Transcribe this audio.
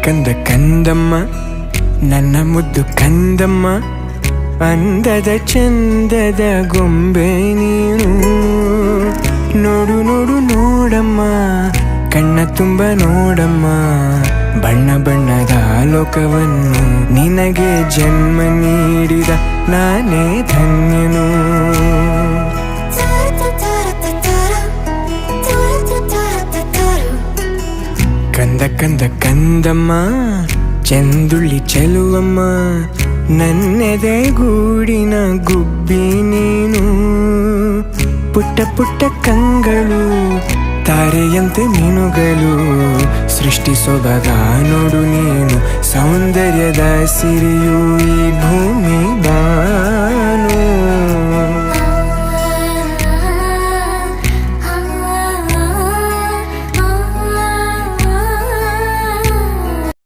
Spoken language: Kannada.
ಕಂದ ಕಂದಮ್ಮ ನನ್ನ ಮುದ್ದು ಕಂದಮ್ಮ ಅಂದದ ಚಂದದ ಗೊಂಬೆ ನೀನು ನೋಡು ನೋಡು ನೋಡಮ್ಮ ಕಣ್ಣ ತುಂಬ ನೋಡಮ್ಮ ಬಣ್ಣ ಬಣ್ಣದ ಲೋಕವನ್ನು ನಿನಗೆ ಜನ್ಮ ನೀಡಿದ ನಾನೇ ಧನ್ಯನು ಕಂದ ಕಂದ ಕಂದಮ್ಮ ಚಂದುಳ್ಳಿ ಚೆಲುವಮ್ಮ ನನ್ನೆದೆ ಗೂಡಿನ ಗುಬ್ಬಿ ನೀನು ಪುಟ್ಟ ಪುಟ್ಟ ಕಂಗಳು ತಾರೆಯಂತೆ ಮೀನುಗಳು ಸೃಷ್ಟಿ ಸೊಬಗ ನೋಡು ನೀನು ಸೌಂದರ್ಯದ ಸಿರಿಯು ಈ ಭೂಮಿ